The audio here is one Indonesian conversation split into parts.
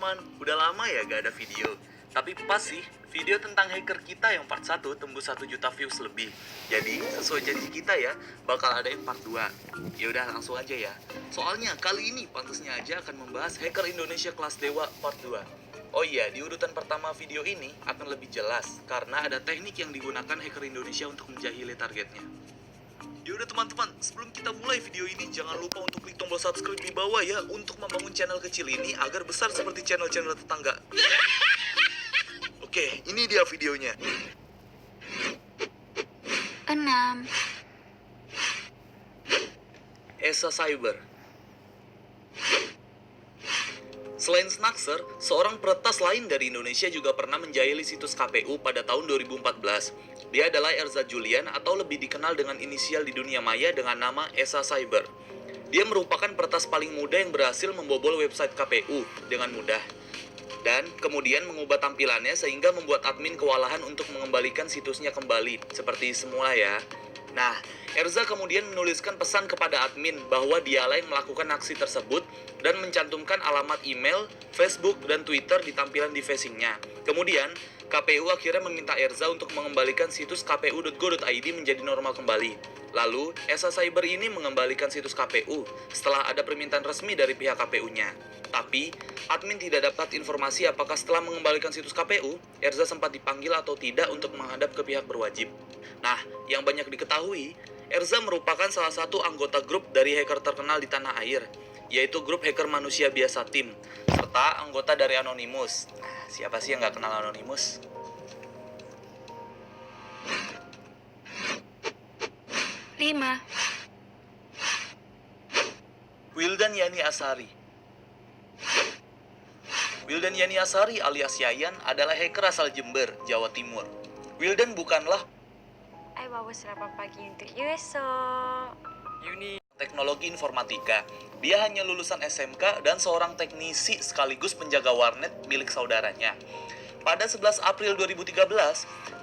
teman-teman, udah lama ya gak ada video. Tapi pas sih, video tentang hacker kita yang part 1 tembus 1 juta views lebih. Jadi, sesuai janji kita ya, bakal ada yang part 2. Ya udah langsung aja ya. Soalnya kali ini pantasnya aja akan membahas hacker Indonesia kelas dewa part 2. Oh iya, di urutan pertama video ini akan lebih jelas karena ada teknik yang digunakan hacker Indonesia untuk menjahili targetnya. Yaudah teman-teman, sebelum kita mulai video ini, jangan lupa untuk klik tombol subscribe di bawah ya untuk membangun channel kecil ini agar besar seperti channel-channel tetangga. Oke, ini dia videonya. 6. ESA Cyber. Selain Snaxer, seorang peretas lain dari Indonesia juga pernah menjahili situs KPU pada tahun 2014. Dia adalah Erza Julian atau lebih dikenal dengan inisial di dunia maya dengan nama ESA Cyber. Dia merupakan peretas paling muda yang berhasil membobol website KPU dengan mudah. Dan kemudian mengubah tampilannya sehingga membuat admin kewalahan untuk mengembalikan situsnya kembali seperti semula ya. Nah, Erza kemudian menuliskan pesan kepada admin bahwa dialah yang melakukan aksi tersebut dan mencantumkan alamat email, Facebook, dan Twitter di tampilan di facingnya. Kemudian, KPU akhirnya meminta Erza untuk mengembalikan situs kpu.go.id menjadi normal kembali. Lalu, ESA Cyber ini mengembalikan situs KPU setelah ada permintaan resmi dari pihak KPU-nya. Tapi, admin tidak dapat informasi apakah setelah mengembalikan situs KPU, Erza sempat dipanggil atau tidak untuk menghadap ke pihak berwajib. Nah, yang banyak diketahui, Erza merupakan salah satu anggota grup dari hacker terkenal di tanah air, yaitu grup hacker manusia biasa tim, serta anggota dari Anonymous. Nah, siapa sih yang nggak kenal Anonymous? Lima. Wildan Yani Asari. Wildan Yani Asari alias Yayan adalah hacker asal Jember, Jawa Timur. Wildan bukanlah Bawa sarapan pagi untuk Yuso. teknologi informatika. Dia hanya lulusan SMK dan seorang teknisi sekaligus penjaga warnet milik saudaranya. Pada 11 April 2013,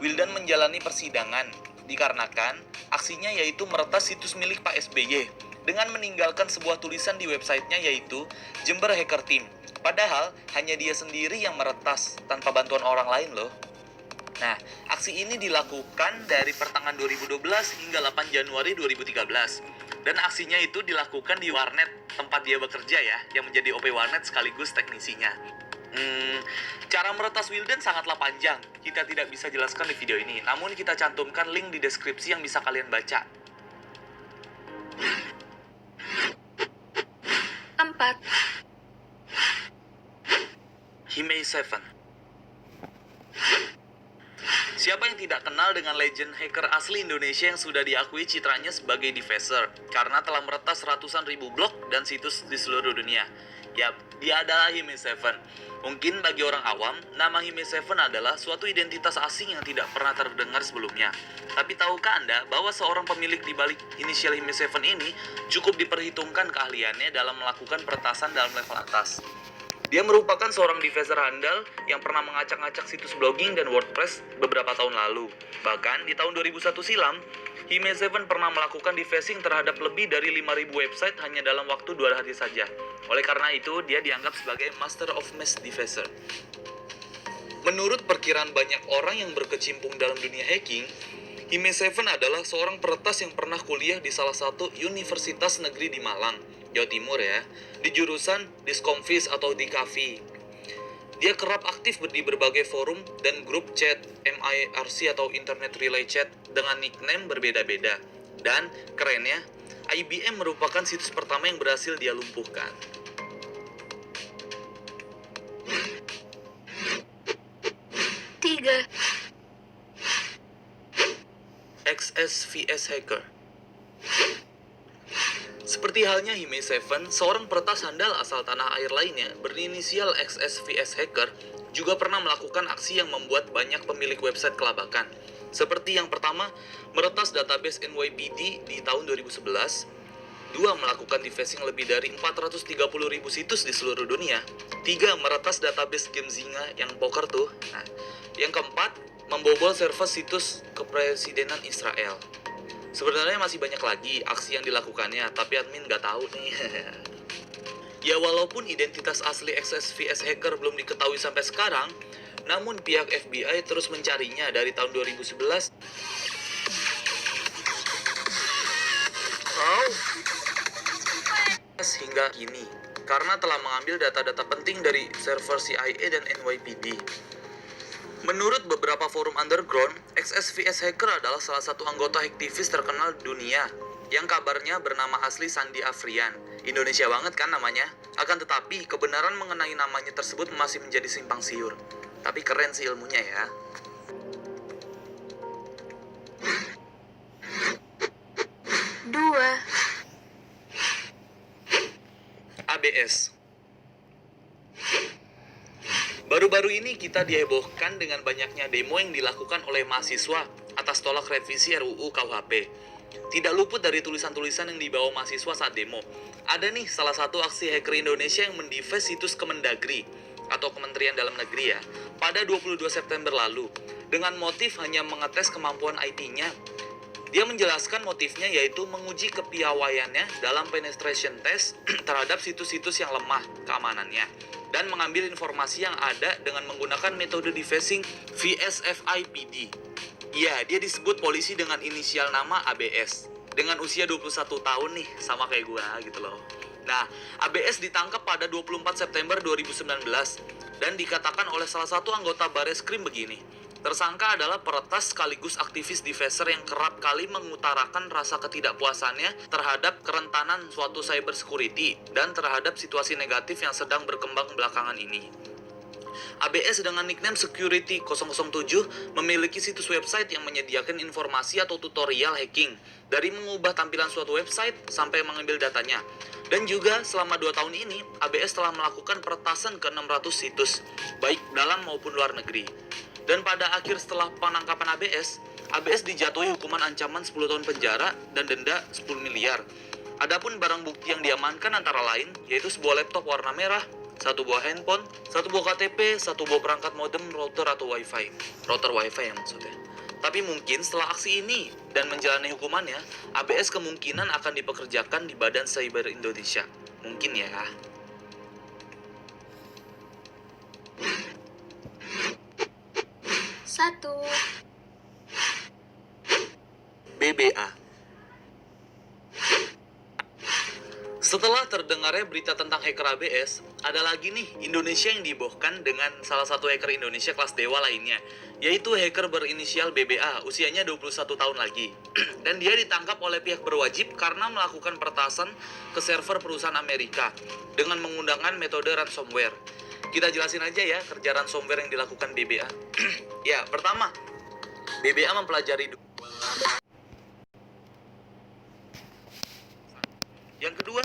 Wildan menjalani persidangan dikarenakan aksinya yaitu meretas situs milik Pak SBY dengan meninggalkan sebuah tulisan di websitenya yaitu Jember Hacker Team. Padahal hanya dia sendiri yang meretas tanpa bantuan orang lain loh. Nah, aksi ini dilakukan dari pertengahan 2012 hingga 8 Januari 2013. Dan aksinya itu dilakukan di warnet tempat dia bekerja ya, yang menjadi OP warnet sekaligus teknisinya. Cara meretas Wildan sangatlah panjang. Kita tidak bisa jelaskan di video ini, namun kita cantumkan link di deskripsi yang bisa kalian baca. 4. Himei Seven. Siapa yang tidak kenal dengan legend hacker asli Indonesia yang sudah diakui citranya sebagai defacer karena telah meretas ratusan ribu blog dan situs di seluruh dunia? Yap, dia adalah Himei Seven. Mungkin bagi orang awam, nama Himei Seven adalah suatu identitas asing yang tidak pernah terdengar sebelumnya. Tapi tahukah Anda bahwa seorang pemilik di balik inisial Himei Seven ini cukup diperhitungkan keahliannya dalam melakukan peretasan dalam level atas? Dia merupakan seorang defacer handal yang pernah mengacak-ngacak situs blogging dan WordPress beberapa tahun lalu. Bahkan di tahun 2001 silam, Himei Seven pernah melakukan defacing terhadap lebih dari 5.000 website hanya dalam waktu 2 hari saja. Oleh karena itu, dia dianggap sebagai Master of Mass Defacer. Menurut perkiraan banyak orang yang berkecimpung dalam dunia hacking, Himei Seven adalah seorang peretas yang pernah kuliah di salah satu universitas negeri di Malang, Jawa Timur ya, di jurusan Diskomfis atau Dikavi. Dia kerap aktif di berbagai forum dan grup chat MIRC atau Internet Relay Chat dengan nickname berbeda-beda. Dan kerennya, IBM merupakan situs pertama yang berhasil dia lumpuhkan. Tiga. XSVS Hacker. Seperti halnya Himei Seven, seorang peretas handal asal tanah air lainnya berinisial XSVS Hacker juga pernah melakukan aksi yang membuat banyak pemilik website kelabakan. Seperti yang pertama, meretas database NYPD di tahun 2011. 2. Melakukan defacing lebih dari 430.000 situs di seluruh dunia. 3. Meretas database game Zynga yang poker tuh. Nah, yang keempat, membobol server situs kepresidenan Israel. Sebenarnya masih banyak lagi aksi yang dilakukannya, tapi admin nggak tahu nih. Ya walaupun identitas asli XSVS hacker belum diketahui sampai sekarang, namun pihak FBI terus mencarinya dari tahun 2011 hingga kini karena telah mengambil data-data penting dari server CIA dan NYPD. Menurut beberapa forum underground, XSVS hacker adalah salah satu anggota aktivis terkenal dunia yang kabarnya bernama asli Sandi Afrian. Indonesia banget kan namanya? Akan tetapi, kebenaran mengenai namanya tersebut masih menjadi simpang siur. Tapi keren sih ilmunya ya. Dua. ABS. Baru-baru ini kita dihebohkan dengan banyaknya demo yang dilakukan oleh mahasiswa atas tolak revisi RUU KUHP. Tidak luput dari tulisan-tulisan yang dibawa mahasiswa saat demo. Ada nih salah satu aksi hacker Indonesia yang mendeface situs Kemendagri atau Kementerian Dalam Negeri ya, pada 22 September lalu dengan motif hanya mengetes kemampuan IT-nya. Dia menjelaskan motifnya yaitu menguji kepiawaiannya dalam penetration test terhadap situs-situs yang lemah keamanannya dan mengambil informasi yang ada dengan menggunakan metode defacing VSFIPD. Ya, dia disebut polisi dengan inisial nama ABS. Dengan usia 21 tahun nih, sama kayak gua gitu loh. Nah, ABS ditangkap pada 24 September 2019 dan dikatakan oleh salah satu anggota Bareskrim begini. Tersangka adalah peretas sekaligus aktivis defacer yang kerap kali mengutarakan rasa ketidakpuasannya terhadap kerentanan suatu cyber security dan terhadap situasi negatif yang sedang berkembang belakangan ini. ABS dengan nickname Security 007 memiliki situs website yang menyediakan informasi atau tutorial hacking dari mengubah tampilan suatu website sampai mengambil datanya. Dan juga selama 2 tahun ini, ABS telah melakukan peretasan ke 600 situs, baik dalam maupun luar negeri. Dan pada akhir setelah penangkapan ABS dijatuhi hukuman ancaman 10 tahun penjara dan denda 10 miliar. Adapun barang bukti yang diamankan antara lain yaitu sebuah laptop warna merah, 1 buah handphone, 1 buah KTP, 1 buah perangkat modem, router atau wifi. Router wifi yang maksudnya. Tapi mungkin setelah aksi ini dan menjalani hukumannya, ABS kemungkinan akan dipekerjakan di Badan Cyber Indonesia. Mungkin ya. Satu. BBA. Setelah terdengarnya berita tentang hacker ABS, ada lagi nih Indonesia yang dibohkan dengan salah satu hacker Indonesia kelas dewa lainnya, yaitu hacker berinisial BBA, usianya 21 tahun lagi. Dan dia ditangkap oleh pihak berwajib karena melakukan peretasan ke server perusahaan Amerika dengan menggunakan metode ransomware. Kita jelasin aja ya kerja ransomware yang dilakukan BBA. Ya, pertama, BBA mempelajari. Yang kedua,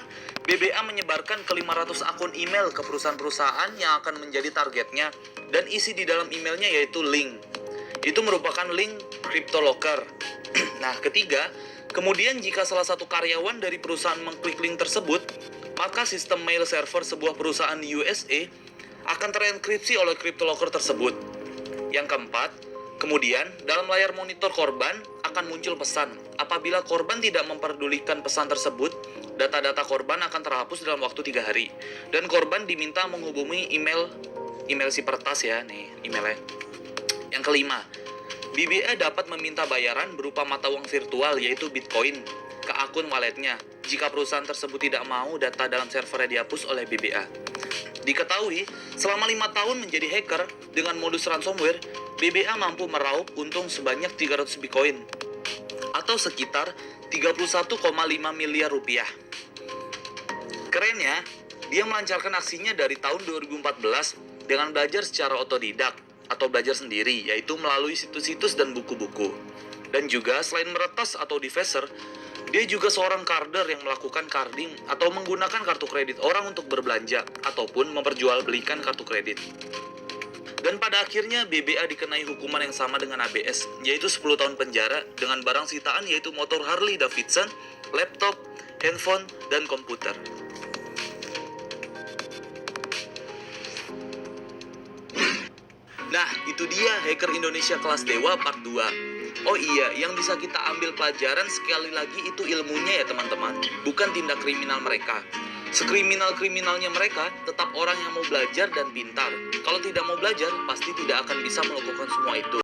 BBA menyebarkan ke 500 akun email ke perusahaan-perusahaan yang akan menjadi targetnya dan isi di dalam emailnya yaitu link. Itu merupakan link CryptoLocker. Nah, ketiga, kemudian jika salah satu karyawan dari perusahaan mengklik link tersebut, maka sistem mail server sebuah perusahaan di USA akan terenkripsi oleh CryptoLocker tersebut. Yang keempat, kemudian dalam layar monitor korban akan muncul pesan. Apabila korban tidak memperdulikan pesan tersebut, data-data korban akan terhapus dalam waktu 3 hari. Dan korban diminta menghubungi email si peretas ya, nih emailnya. Yang kelima, BBA dapat meminta bayaran berupa mata uang virtual yaitu Bitcoin ke akun walletnya jika perusahaan tersebut tidak mau data dalam servernya dihapus oleh BBA. Diketahui, selama 5 tahun menjadi hacker dengan modus ransomware, BBA mampu meraup untung sebanyak 300 Bitcoin atau sekitar 31,5 miliar rupiah. Kerennya, dia melancarkan aksinya dari tahun 2014 dengan belajar secara otodidak atau belajar sendiri, yaitu melalui situs-situs dan buku-buku. Dan juga selain meretas atau defacer, dia juga seorang carder yang melakukan carding atau menggunakan kartu kredit orang untuk berbelanja ataupun memperjualbelikan kartu kredit. Dan pada akhirnya BBA dikenai hukuman yang sama dengan ABS, yaitu 10 tahun penjara dengan barang sitaan yaitu motor Harley Davidson, laptop, handphone, dan komputer. Nah, itu dia hacker Indonesia kelas dewa part 2. Oh iya, yang bisa kita ambil pelajaran sekali lagi itu ilmunya ya teman-teman, bukan tindak kriminal mereka. Sekriminal-kriminalnya mereka, tetap orang yang mau belajar dan pintar. Kalau tidak mau belajar, pasti tidak akan bisa melakukan semua itu.